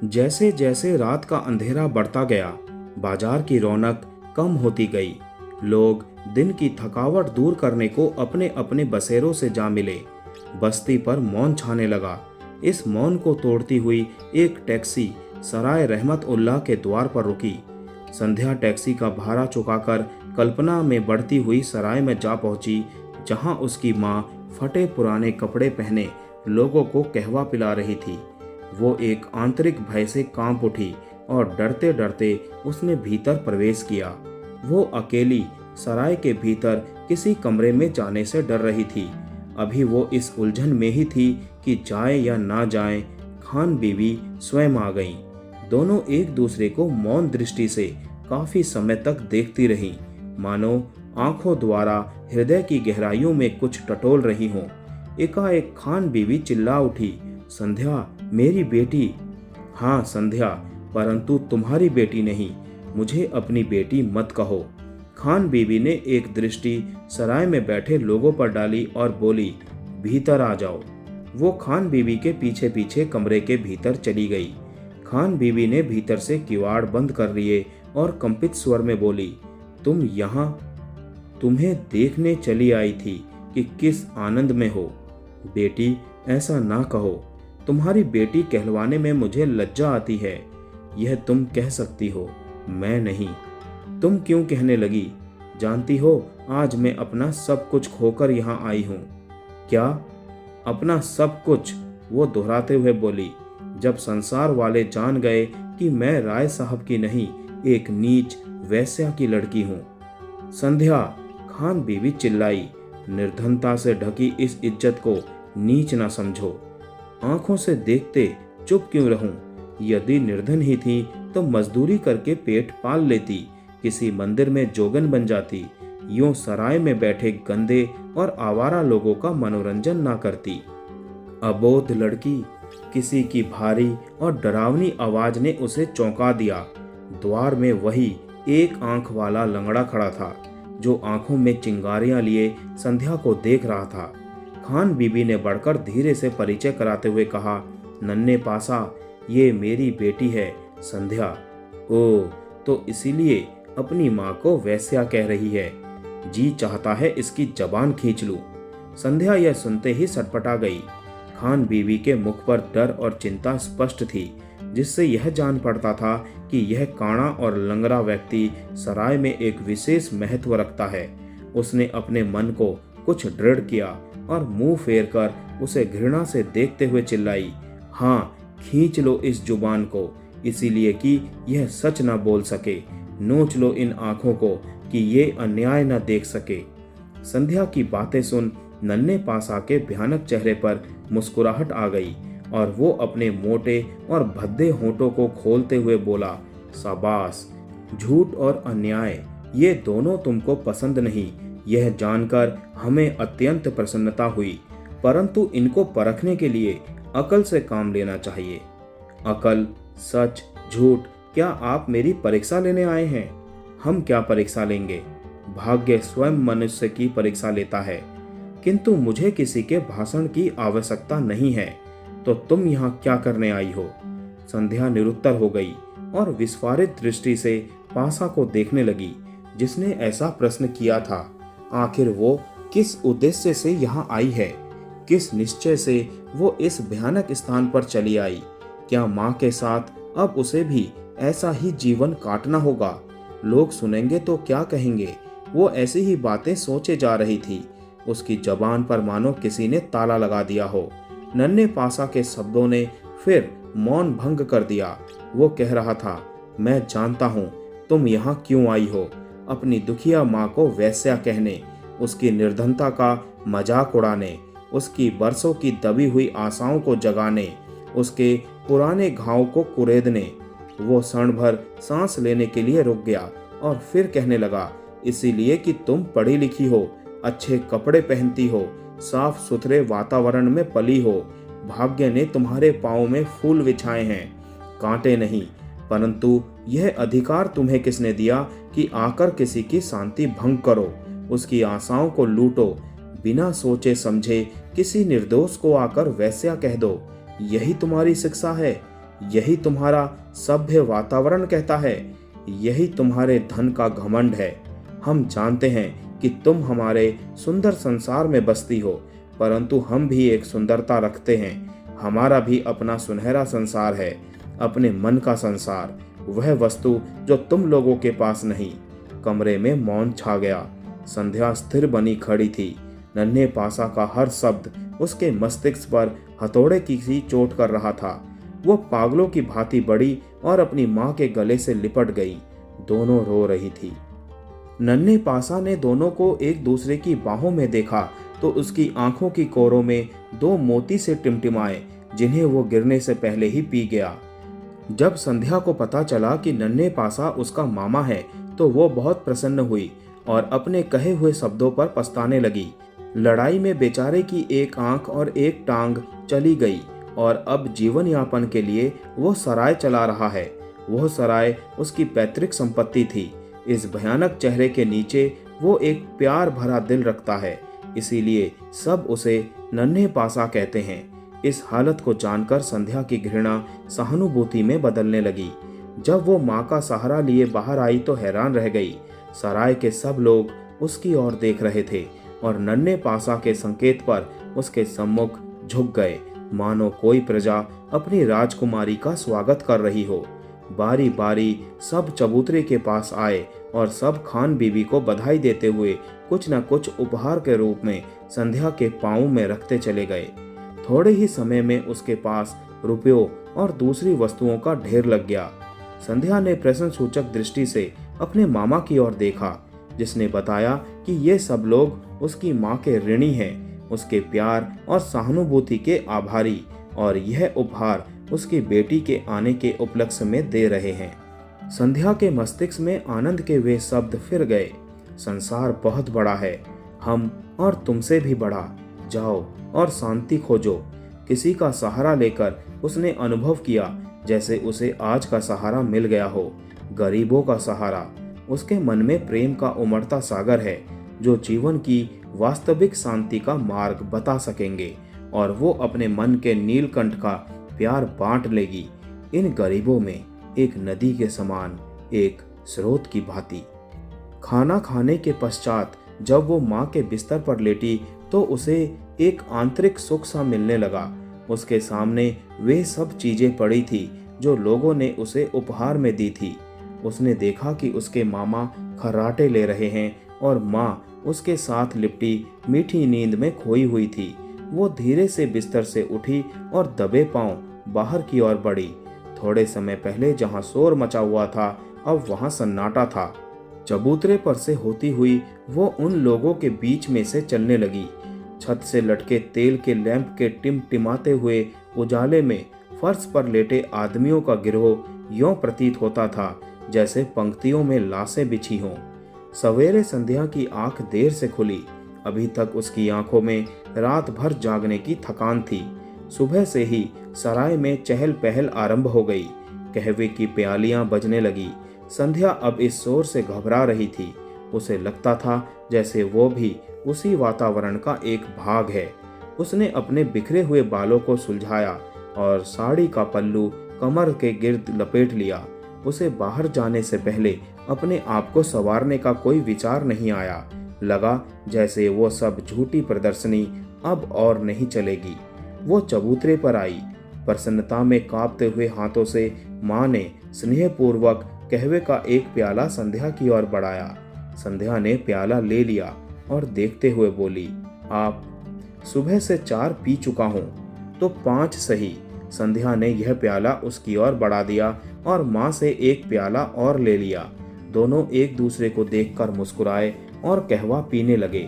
जैसे जैसे रात का अंधेरा बढ़ता गया, बाजार की रौनक कम होती गई। लोग दिन की थकावट दूर करने को अपने अपने बसेरों से जा मिले। बस्ती पर मौन छाने लगा। इस मौन को तोड़ती हुई एक टैक्सी सराय रहमत उल्लाह के द्वार पर रुकी। संध्या टैक्सी का भाड़ा चुकाकर कल्पना में बढ़ती हुई सराय में जा पहुंची, जहां उसकी मां फटे पुराने कपड़े पहने लोगों को कहवा पिला रही थी। वो एक आंतरिक भय से कांप उठी और डरते डरते उसने भीतर प्रवेश किया। वो अकेली सराय के भीतर किसी कमरे में जाने से डर रही थी। अभी वो इस उलझन में ही थी कि जाए या ना जाए। खान बीवी स्वयं आ गईं। दोनों एक दूसरे को मौन दृष्टि से काफी समय तक देखती रहीं, मानो आंखों द्वारा हृदय की गहराइयों में कुछ टटोल रही हों। एकाएक खान बीवी चिल्ला उठी, संध्या, मेरी बेटी। हाँ संध्या, परंतु तुम्हारी बेटी नहीं। मुझे अपनी बेटी मत कहो। खान बीवी ने एक दृष्टि सराय में बैठे लोगों पर डाली और बोली, भीतर आ जाओ। वो खान बीवी के पीछे पीछे कमरे के भीतर चली गई। खान बीवी ने भीतर से किवाड़ बंद कर लिए और कंपित स्वर में बोली, तुम यहाँ? तुम्हें देखने चली आई थी कि किस आनंद में हो। बेटी, ऐसा ना कहो। तुम्हारी बेटी कहलवाने में मुझे लज्जा आती है। यह तुम कह सकती हो, मैं नहीं। तुम क्यों कहने लगी? जानती हो, आज मैं अपना सब कुछ खोकर यहाँ आई हूँ। क्या? अपना सब कुछ? वो दोहराते हुए बोली, जब संसार वाले जान गए कि मैं राय साहब की नहीं, एक नीच वेश्या की लड़की हूँ। संध्या, खान बीवी चिल्लाई, निर्धनता से ढकी इस इज्जत को नीच ना समझो। आंखों से देखते चुप क्यों रहूं? यदि निर्धन ही थी तो मजदूरी करके पेट पाल लेती, किसी मंदिर में जोगन बन जाती, यूं सराय में बैठे गंदे और आवारा लोगों का मनोरंजन ना करती। अबोध लड़की। किसी की भारी और डरावनी आवाज ने उसे चौंका दिया। द्वार में वही एक आंख वाला लंगड़ा खड़ा था, जो आंखों में चिंगारियां लिए संध्या को देख रहा था। खान बीबी ने बढ़कर धीरे से परिचय कराते हुए कहा, नन्हे पासा, ये मेरी बेटी है संध्या। ओ, तो इसीलिए अपनी माँ को वेश्या कह रही है। जी चाहता है इसकी जबान खींच लूं। संध्या यह सुनते ही सटपटा गई। खान बीवी के मुख पर डर और चिंता स्पष्ट थी, जिससे यह जान पड़ता था कि यह काणा और लंगड़ा व्यक्ति सराय में एक विशेष महत्व रखता है। उसने अपने मन को कुछ दृढ़ किया और मुंह फेर कर उसे घृणा से देखते हुए चिल्लाई, हाँ, खींच लो इस जुबान को, इसीलिए कि यह सच न बोल सके। नोच लो इन आंखों को कि ये अन्याय न देख सके। संध्या की बातें सुन नन्हे पासा के भयानक चेहरे पर मुस्कुराहट आ गई और वो अपने मोटे और भद्दे होंठों को खोलते हुए बोला, शाबाश। झूठ और अन्याय, ये दोनों तुमको पसंद नहीं, यह जानकर हमें अत्यंत प्रसन्नता हुई, परंतु इनको परखने के लिए अकल से काम लेना चाहिए। अकल, सच, झूठ, क्या आप मेरी परीक्षा लेने आए हैं? हम क्या परीक्षा लेंगे? भाग्य स्वयं मनुष्य की परीक्षा लेता है। किंतु मुझे किसी के भाषण की आवश्यकता नहीं है, तो तुम यहाँ क्या करने आई हो? संध्या निरुत्तर हो गई और विस्फारित दृष्टि से पासा को देखने लगी, जिसने ऐसा प्रश्न किया था। आखिर वो किस उद्देश्य से यहाँ आई है? किस निश्चय से वो इस भयानक स्थान पर चली आई? क्या माँ के साथ अब उसे भी ऐसा ही जीवन काटना होगा? लोग सुनेंगे तो क्या कहेंगे? वो ऐसी ही बातें सोचे जा रही थी। उसकी जबान पर मानो किसी ने ताला लगा दिया हो। नन्हे पासा के शब्दों ने फिर मौन भंग कर दिया। वो कह रहा था, मैं जानता हूँ तुम यहाँ क्यों आई हो, अपनी दुखिया माँ को वेश्या कहने, उसकी निर्धनता का मजाक उड़ाने, उसकी बरसों की दबी हुई आशाओं को जगाने, उसके पुराने घाव को कुरेदने। वो क्षण भर सांस लेने के लिए रुक गया और फिर कहने लगा, इसीलिए कि तुम पढ़ी लिखी हो, अच्छे कपड़े पहनती हो, साफ सुथरे वातावरण में पली हो, भाग्य ने तुम्हारे पांव में फूल बिछाए हैं, कांटे नहीं। परंतु यह अधिकार तुम्हें किसने दिया कि आकर किसी की शांति भंग करो, उसकी आशाओं को लूटो, बिना सोचे समझे किसी निर्दोष को आकर वेश्या कह दो? यही तुम्हारी शिक्षा है? यही तुम्हारा सभ्य वातावरण कहता है, यही तुम्हारे धन का घमंड है। हम जानते हैं कि तुम हमारे सुंदर संसार में बसती हो, परंतु हम भी एक सुंदरता रखते हैं। हमारा भी अपना सुनहरा संसार है, अपने मन का संसार, वह वस्तु जो तुम लोगों के पास नहीं। कमरे में मौन छा गया। संध्या स्थिर बनी खड़ी थी। नन्हे पासा का हर शब्द उसके मस्तिष्क पर हथौड़े की सी चोट कर रहा था। वो पागलों की भांति बड़ी और अपनी माँ के गले से लिपट गई। दोनों रो रही थी। नन्हे पासा ने दोनों को एक दूसरे की बाहों में देखा तो उसकी आंखों की कोरों में दो मोती से टिमटिमाए, जिन्हें वो गिरने से पहले ही पी गया। जब संध्या को पता चला कि नन्हे पासा उसका मामा है तो वो बहुत प्रसन्न हुई और अपने कहे हुए शब्दों पर पछताने लगी। लड़ाई में बेचारे की एक आंख और एक टांग चली गई और अब जीवन यापन के लिए वो सराय चला रहा है। वह सराय उसकी पैतृक संपत्ति थी। इस भयानक चेहरे के नीचे वो एक प्यार भरा दिल रखता है, इसीलिए सब उसे नन्हे पासा कहते हैं। इस हालत को जानकर संध्या की घृणा सहानुभूति में बदलने लगी। जब वो माँ का सहारा लिए बाहर आई तो हैरान रह गई। सराय के सब लोग उसकी ओर देख रहे थे और नन्हे पासा के संकेत पर उसके सम्मुख झुक गए, मानो कोई प्रजा अपनी राजकुमारी का स्वागत कर रही हो। बारी बारी सब चबूतरे के पास आए और सब खान बीबी को बधाई देते हुए कुछ न कुछ उपहार के रूप में संध्या के पांव में रखते चले गए। थोड़े ही समय में उसके पास रुपयों और दूसरी वस्तुओं का ढेर लग गया। संध्या ने प्रश्न सूचक दृष्टि से अपने मामा की ओर देखा, जिसने बताया कि ये सब लोग उसकी माँ के ऋणी हैं, उसके प्यार और सहानुभूति के आभारी, और यह उपहार उसकी बेटी के आने के उपलक्ष्य में दे रहे हैं। संध्या के मस्तिष्क में आनंद के वे शब्द फिर गए। संसार बहुत बड़ा है, हम और तुमसे भी बड़ा। जाओ और शांति खोजो। किसी का सहारा लेकर उसने अनुभव किया जैसे उसे आज का सहारा मिल गया हो। गरीबों का सहारा। उसके मन में प्रेम का उमड़ता सागर है, जो जीवन की वास्तविक शांति का मार्ग बता सकेंगे, और वो अपने मन के नीलकंठ का प्यार बांट लेगी इन गरीबों में, एक नदी के समान, एक स्रोत की भांति। खाना खाने के पश्चात जब वो माँ के बिस्तर पर लेटी तो उसे एक आंतरिक सुख सा मिलने लगा। उसके सामने वे सब चीजें पड़ी थी जो लोगों ने उसे उपहार में दी थी। उसने देखा कि उसके मामा खर्राटे ले रहे हैं और माँ उसके साथ लिपटी मीठी नींद में खोई हुई थी। वो धीरे से बिस्तर से उठी और दबे पांव बाहर की ओर बढ़ी। थोड़े समय पहले जहां शोर मचा हुआ था, अब वहां सन्नाटा था। चबूतरे पर से होती हुई वो उन लोगों के बीच में से चलने लगी। छत से लटके तेल के लैंप के टिमटिमाते हुए उजाले में फर्श पर लेटे आदमियों का गिरोह यों प्रतीत होता था जैसे पंक्तियों में लाशें बिछी हों। सवेरे संध्या की आंख देर से खुली। अभी तक उसकी आंखों में रात भर जागने की थकान थी। सुबह से ही सराय में चहल पहल आरंभ हो गई। कहवे की प्यालियां बजने लगी। संध्या अब इस शोर से घबरा रही थी। उसे लगता था जैसे वो भी उसी वातावरण का एक भाग है। उसने अपने बिखरे हुए बालों को सुलझाया और साड़ी का पल्लू कमर के गिर्द लपेट लिया। उसे बाहर जाने से पहले अपने आप को संवारने का कोई विचार नहीं आया। लगा जैसे वो सब झूठी प्रदर्शनी अब और नहीं चलेगी। वो चबूतरे पर आई। प्रसन्नता में कांपते हुए हाथों से माँ ने स्नेहपूर्वक कहवे का एक प्याला संध्या की ओर बढ़ाया। संध्या ने प्याला ले लिया और देखते हुए बोली, आप सुबह से 4 पी चुका हूं, तो 5 सही। संध्या ने यह प्याला उसकी ओर बढ़ा दिया और माँ से एक प्याला और ले लिया। दोनों एक दूसरे को देखकर मुस्कुराए और कहवा पीने लगे।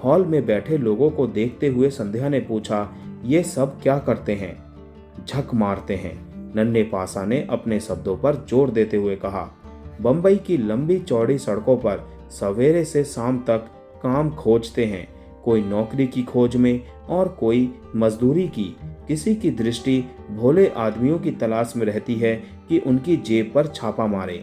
हॉल में बैठे लोगों को देखते हुए संध्या ने पूछा, ये सब क्या करते हैं? झक मारते हैं, नन्हे पासा ने अपने शब्दों पर जोर देते हुए कहा। बंबई की लंबी चौड़ी सड़कों पर सवेरे से शाम तक काम खोजते हैं, कोई नौकरी की खोज में और कोई मजदूरी की। किसी की दृष्टि भोले आदमियों की तलाश में रहती है कि उनकी जेब पर छापा मारे।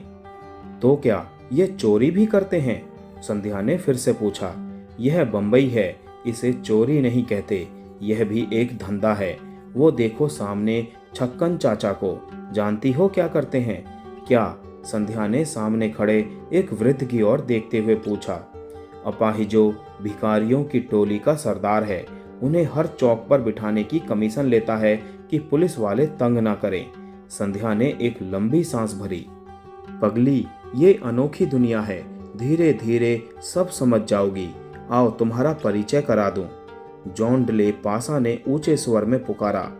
तो क्या ये चोरी भी करते हैं? संध्या ने फिर से पूछा। यह बंबई है, इसे चोरी नहीं कहते, यह भी एक धंधा है। वो देखो सामने छक्कन चाचा को, जानती हो क्या करते हैं क्या? संध्या ने सामने खड़े एक वृद्ध की ओर देखते हुए पूछा। अपाहिजो भिखारियों की टोली का सरदार है। उन्हें हर चौक पर बिठाने की कमीशन लेता है कि पुलिस वाले तंग ना करें। संध्या ने एक लंबी सांस भरी। पगली, ये अनोखी दुनिया है, धीरे धीरे सब समझ जाओगी। आओ तुम्हारा परिचय करा दूं। जॉन डले पासा ने ऊंचे स्वर में पुकारा।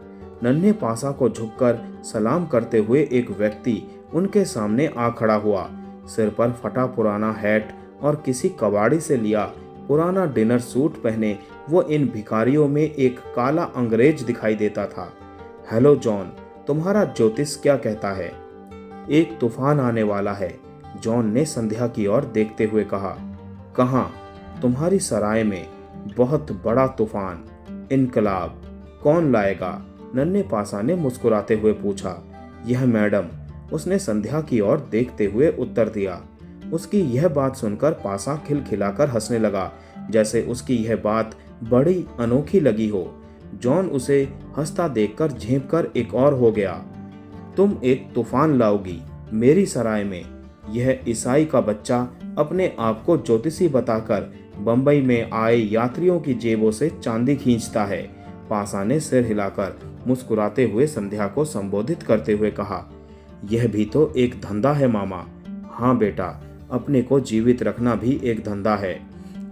नन्हे पासा को झुककर सलाम करते हुए एक व्यक्ति उनके सामने आ खड़ा हुआ। सिर पर फटा पुराना हैट और किसी कबाड़ी से लिया पुराना डिनर सूट पहने वो इन भिखारियों में एक काला अंग्रेज दिखाई देता था। हेलो जॉन, तुम्हारा ज्योतिष क्या कहता है? एक तूफान आने वाला है, जॉन ने संध्या की ओर देखते हुए कहा। कहाँ? तुम्हारी सराय में। बहुत बड़ा तूफान, इनकलाब। कौन लाएगा? नन्हे पासा ने मुस्कुराते हुए पूछा। यह मैडम, उसने संध्या की ओर देखते हुए उत्तर दिया। उसकी यह बात सुनकर पासा खिलखिलाकर हंसने लगा, जैसे उसकी यह बात बड़ी अनोखी लगी हो। जॉन उसे हंसता देखकर झेंपकर एक और हो गया। तुम एक तूफान लाओगी मेरी सराय में? यह ईसाई का बच्चा अपने आप को ज्योतिषी बताकर बंबई में आए यात्रियों की जेबों से चांदी खींचता है। पासा ने सिर हिलाकर मुस्कुराते हुए संध्या को संबोधित करते हुए कहा। यह भी तो एक धंधा है मामा। हाँ बेटा, अपने को जीवित रखना भी एक धंधा है,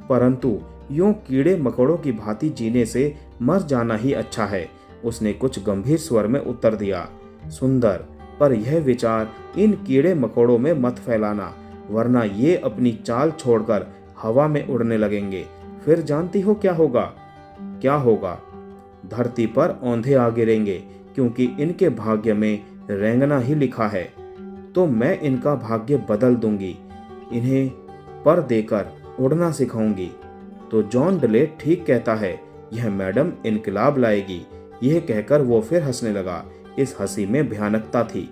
परंतु यूं कीड़े मकोड़ों की भांति जीने से मर जाना ही अच्छा है। उसने कुछ गंभीर स्वर में उत्तर दिया। सुंदर, पर यह विचार इन कीड़े मकोड़ों में मत फैलाना, वरना ये अपनी चाल छोड़कर हवा में उड़ने लगेंगे। फिर जानती हो क्या होगा? क्या होगा? धरती पर औंधे आ गिरेंगे, क्योंकि इनके भाग्य में रेंगना ही लिखा है। तो मैं इनका भाग्य बदल दूंगी, इन्हें पर देकर उड़ना सिखाऊंगी। तो जॉन डले ठीक कहता है, यह मैडम इनकलाब लाएगी। यह कहकर वो फिर हंसने लगा। इस हंसी में भयानकता थी।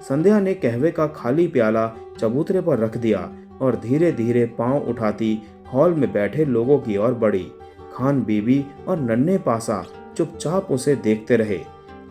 संध्या ने कहवे का खाली प्याला चबूतरे पर रख दिया और धीरे धीरे पांव उठाती हॉल में बैठे लोगों की ओर बढ़ी। खान बीबी और नन्हे पासा चुपचाप उसे देखते रहे।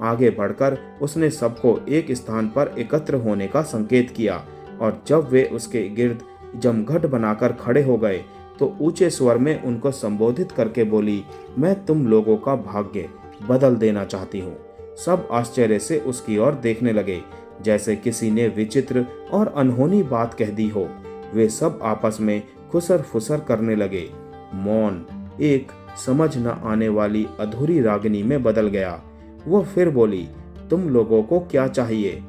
आगे बढ़कर उसने सबको एक स्थान पर एकत्र होने का संकेत किया और जब वे उसके गिर्द जमघट बनाकर खड़े हो गए तो ऊंचे स्वर में उनको संबोधित करके बोली, मैं तुम लोगों का भाग्य बदल देना चाहती हूँ। सब आश्चर्य से उसकी ओर देखने लगे, जैसे किसी ने विचित्र और अनहोनी बात कह दी हो। वे सब आपस में खुसर फुसर करने लगे। मौन एक समझ न आने वाली अधूरी रागनी में बदल गया। वो फिर बोली, तुम लोगों को क्या चाहिए?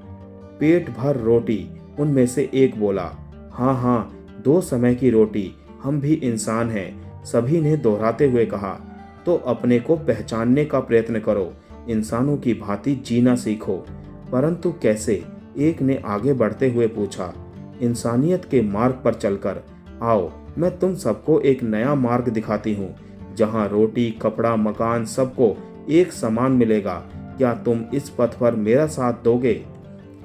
पेट भर रोटी, उनमें से एक बोला। हाँ हाँ, 2 समय की रोटी, हम भी इंसान हैं, सभी ने दोहराते हुए कहा। तो अपने को पहचानने का प्रयत्न करो, इंसानों की भांति जीना सीखो। परंतु कैसे? एक ने आगे बढ़ते हुए पूछा। इंसानियत के मार्ग पर चलकर। आओ, मैं तुम सबको एक नया मार्ग दिखाती हूँ, जहाँ रोटी, कपड़ा, मकान सबको एक समान मिलेगा। क्या तुम इस पथ पर मेरा साथ दोगे?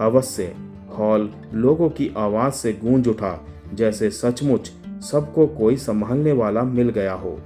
अवश्य। हॉल लोगों की आवाज से गूंज उठा, जैसे सचमुच सबको कोई संभालने वाला मिल गया हो।